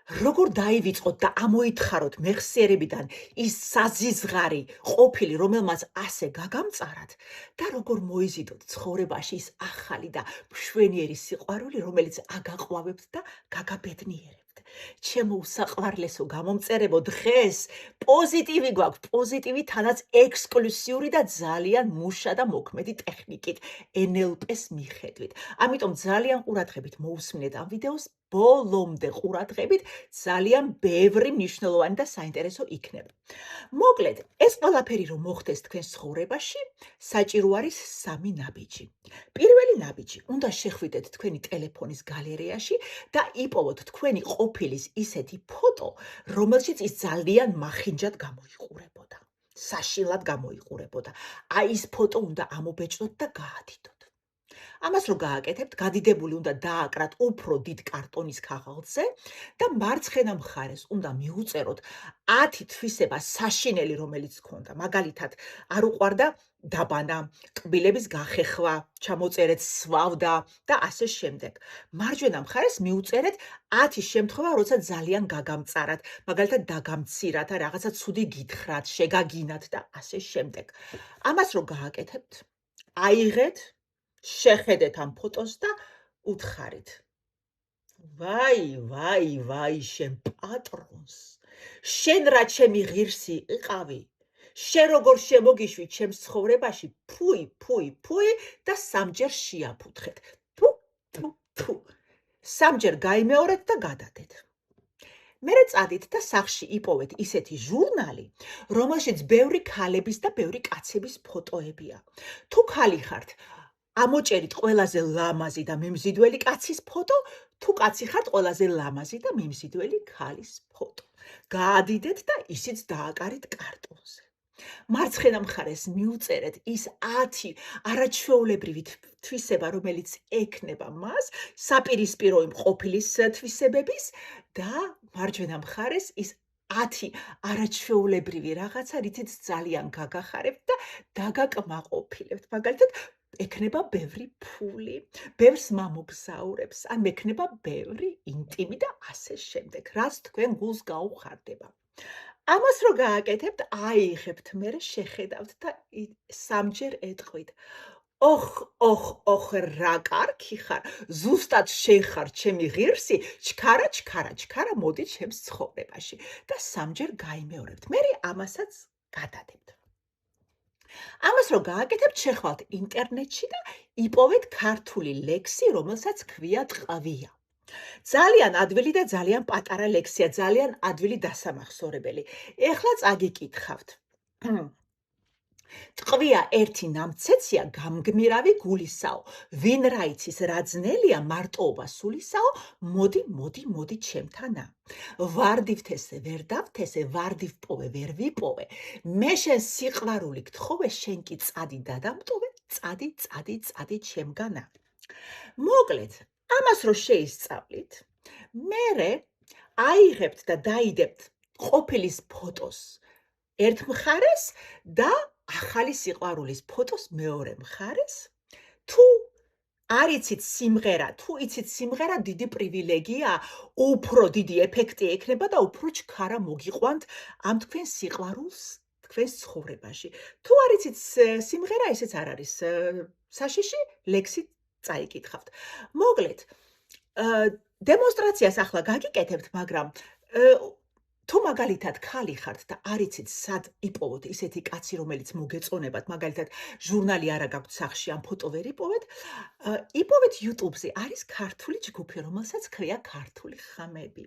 როგორ დაივიწყოთ და ამოითხაროთ მეხსიერებიდან ის საზიზღარი ყოფილი, რომელმაც ასე გაგამწარათ და როგორ მოიზიდოთ ცხოვრებაში ის ახალი და მშვენიერი სიყვარული, რომელიც აგაყვავებთ და გაგაბედნიერებთ. ჩემო უსაყვარლესო გამომწერებო, დღეს პოზიტივი გვაქვს, პოზიტივი თანაც ექსკლუზიური და ძალიან მუშა და მოქმედი ტექნიკით NLP-ს მიხედვით. ამიტომ ძალიან ყურადღებით მოусმინეთ ამ ვიდეოს, ბოლომდე ყურადღებით, ძალიან ბევრი მნიშვნელოვანი და საინტერესო იქნება. მოკლედ, ეს ყველაფერი რომ მოხდეს თქვენს ცხოვრებაში, საჭირო არის 3 ნაბიჯი. პირველი ნაბიჯი, უნდა შეხვიდეთ თქვენი ტელეფონის გალერეაში და იპოვოთ თქვენი ყოფილის ისეთი ფოტო, რომელშიც ის ძალიან მახინჯად გამოიყურებოდა. საშინლად გამოიყურებოდა. აი ის ფოტო უნდა ამობეჭდოთ და გაადიდოთ. ამას რო გააკეთებთ, გადიდებული უნდა დააკრათ უფრო დიდ კარტონის ქაღალდზე და მარცხენა მხარეს უნდა მიუწეროთ 10 თვისება საშინელი, რომელიც გქონდა. მაგალითად, არ უყვარდა დაბანა, კბილების გახეხვა, ჩამოწერეთ სვავდა და ასე შემდეგ. მარჯვენა მხარეს მიუწერეთ 10 შემთხვევა, როცა ძალიან გაგამწარათ, მაგალითად დაგამცირათ, რაღაცა ცუდი გითხრათ, შეგაგინათ და ასე შემდეგ. ამას რო გააკეთებთ, აიღეთ, შეხედეთ ამ ფოტოს და უთხარით. ვაი, შენ პატრონს. შენ რა ჩემი ღირსი იყავი. შენ როგორ შემოგიშვი ჩემს ცხოვრებაში, ფუი და სამჯერ შეაფუთხეთ. თუ. სამჯერ გაიმეორეთ და გადადეთ. მერე წადით და სახში იპოვეთ ისეთი ჟურნალი, რომელშიც ბევრი ქალების და ბევრი კაცების ფოტოებია. თუ ქალი ხართ, ამოჭერით ყველაზე ლამაზი და მიმზიდველი კაცის ფოტო, თუ კაცი ხართ, ყველაზე ლამაზი და მიმზიდველი ქალის ფოტო. გაადიდეთ და ისიც დააკარით კარტონზე. მარცხენა მხარეს მიუწერეთ ის 10 არაჩვეულებრივი თვისება, რომელიც ექნება მას საპირისპირო იმ ყოფილის თვისებების და მარჯვენა მხარეს ის 10 არაჩვეულებრივი რაღაცა, რითიც ძალიან გაგახარებთ და დაგაკმაყოფილებთ. მაგალითად, ექნება ბევრი ფული, ბევრს მამოგზაურებს, ან მექნება ბევრი ინტიმი და ასე შემდეგ, რაც თქვენ გულს გაუხარდება. ამას რო გააკეთებთ, აიღებთ, მერე შეხედავთ და სამჯერ ეტყვით. ოხ, რა კარგი ხარ, ზუსტად შენ ხარ ჩემი ღირსი, ჩქარა, მოდი ჩემს ცხოვრებაში და სამჯერ გაიმეორებთ. მერე ამასაც გადადებთ. ამას რო გააკეთებთ, შეხვალთ ინტერნეტში და იპოვეთ ქართული ლექსი, რომელსაც ქვია ტყვია. ძალიან ადვილი და ძალიან პატარა ლექსია, ძალიან ადვილი დასამახსოვრებელი. ეხლა წაგიკითხავთ. ტყვია ერთი ნამცეცია გამგმირავი გულისაო, ვინ რა იცის რა ძნელია მარტოობა სულისაო, მოდი ჩემთანა. ვარდივთესე ვერ დავთესე, ვარდივ პოვე ვერ ვიპოვე, მე შენ სიყვარული გთხოვე, შენ კი წადი დადამტოვე, წადი ჩემგანა. მოკლედ, ამას რო შეისწავლით, მერე აიღებთ და დაიდებთ ყოფილის ფოტოს ერთ მხარეს და ახალი სიყვარულის ფოტოს მეორე მხარეს. თუ არ იცით სიმღერა, თუ იცით სიმღერა, დიდი პრივილეგია, უფრო დიდი ეფექტი ექნება და უფრო ჩქარა მოგიყვანთ ამ თქვენ სიყვარულს თქვენს ცხოვრებაში. თუ არ იცით სიმღერა, ესეც არ არის საშიში, ლექსი წაიკითხავთ. მოკლედ, დემონსტრაციას ახლა გაგიკეთებთ, მაგრამ თუ მაგალითად ქალი ხართ და არ იცით სად იპოვოთ ისეთი კაცი, რომელიც მოგეწონებათ, მაგალითად ჟურნალი არა გაქვთ სახში, ამ ფოტო ვერ იპოვეთ, იპოვეთ YouTube-ზე, არის ქართული ჯგუფი, რომელსაც ქვია ქართული ხამები.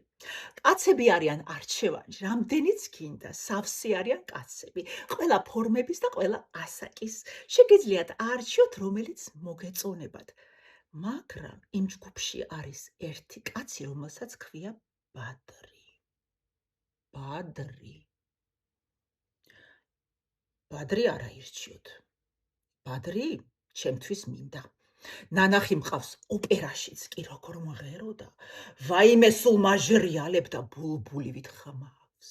კაცები არიან არჩევანი, რამდენიც გინდა, სავსე არიან კაცები, ყველა ფორმების და ყველა ასაკის. შეგიძლიათ არჩიოთ, რომელიც მოგეწონებათ. მაგრამ იმ ჯგუფში არის ერთი კაცი, რომელსაც ქვია ბადრი. ბადრი არ აირჩიოთ. ბადრი ჩემთვის მინდა. ნანახი მყავს ოპერაშიც კი როგორ მღეროდა. ვაიმე სულ მაჟრიალებდა ბულბულივით ხმავს.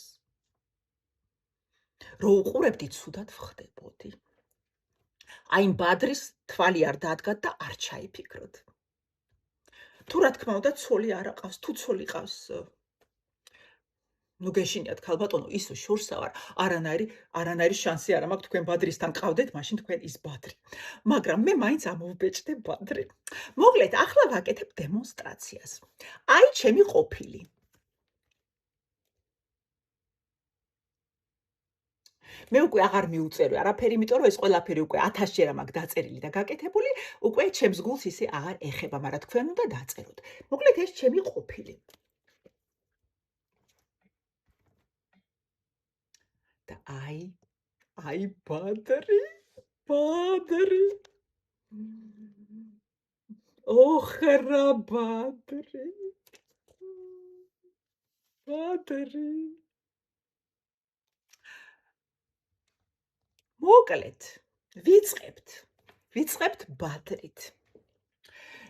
რო უყურებდი, ცუდად ვხდებოდი. აი იმ ბადრის თვალი არ დადგათ და არ ჩაიფიქროთ. თუ რა თქმა უნდა, ცოლი არ აყავს, თუ ცოლი ყავს, ნუ გეშინიათ ქალბატონო, ისო შორსა ვარ, არანაირი შანსი არ მაქვს თქვენ ბადრისთან ყავდეთ, მაშინ თქვენ ის ბადრი. მაგრამ მე მაინც ამოვბეჭდე ბადრი. მოკლედ, ახლა ვაკეთებ დემონსტრაციას. აი ჩემი ყოფილი. მე უკვე აღარ მიუწერვე არაფერი, იმიტომ რომ ეს ყველაფერი უკვე 1000 ჯერ მაქვს დაწერილი და გაკეთებული, უკვე ჩემს გულს ისე აღარ ეხება, მაგრამ თქვენ უნდა დაწეროთ. მოკლედ, ეს ჩემი ყოფილი. და აი ბადრი. ოხრა ბადრი. მოკლედ, ვიწყებთ ბადრით.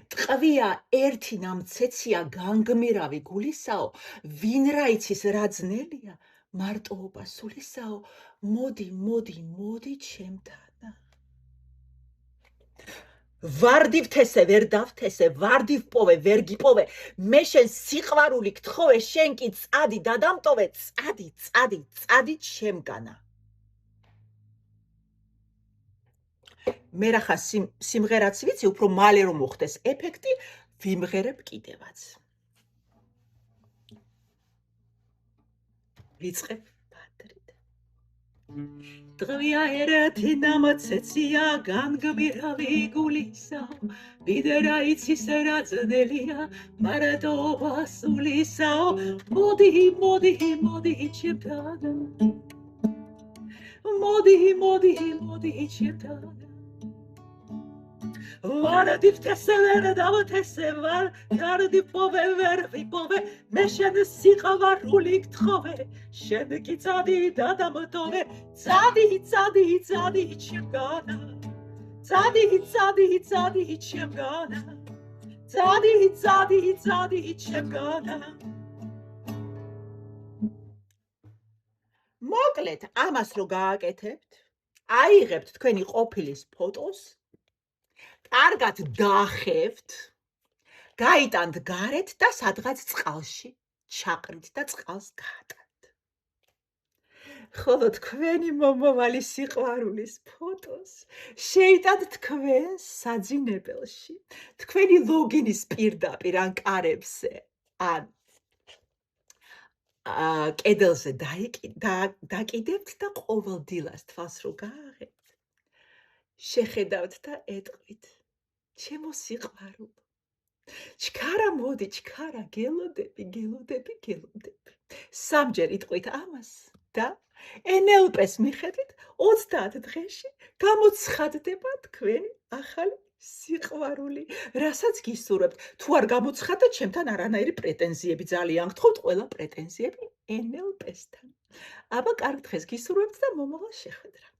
ტყვია ერთი ნამცეცია განგმირავი გულისაო, ვინ რა იცის რა ძნელია, მარტოობა სულისაო, მოდი ჩემთანა. ვარდივ თესე ვერ დავთესე, ვარდივ პოვე ვერ გიპოვე, მე შენ სიყვარული გთხოვე, შენ კი წადი დადამტოვე, წადი ჩემგანა. მე რახან სიმღერაც ვიცი, უფრო მალე რომ მოხდეს ეფექტი, ვიმღერებ კიდევაც. ვიწყებ ბადრით. ტყვია ერთი ნამცეცია განგმირავი გულისაო, ვინ რა იცის რა ძნელია, მარტოობა სულისაო, მოდი ჩემთანა. მოდი ჩემთანა. ვარდივ თესე ვერ დავთესე, ვარდივ პოვე ვერ ვიპოვე, მე შენ სიყვარული გთხოვე, შენ კი წადი დადამტოვე, წადი ჩემგანა. წადი ჩემგანა. წადი ჩემგანა. მოკლედ, ამას რო გააკეთებთ, აიღებთ თქვენი ყოფილის ფოტოს, კარგად დაახევთ, გაიტანთ გარეთ და სადღაც წყალში ჩაყრით და წყალს გაატანთ. ხოლო თქვენი მომავალი სიყვარულის ფოტოს შეიტანთ თქვენ საძინებელში, თქვენი ლოგინის პირდაპირ ან კარებზე, ან კედელზე დაკიდებთ და ყოველდილას თვალს რო გააღებთ, შეხედავთ და ეტყვით, ჩემო სიყვარულო, ჩქარა მოდი, ჩქარა, გელოდები. სამჯერ იტყვით ამას და NLP-ს მიხედვით 30 დღეში გამოცხადდება თქვენი ახალი სიყვარული, რასაც გისურვებთ. თუ არ გამოცხადდა, ჩემთან არანაირი პრეტენზიები, ძალიან გთხოვთ, ყველა პრეტენზიები NLP-სთან. აბა, კარგ დღეს გისურვებთ და მომავალ შეხვედრამდე.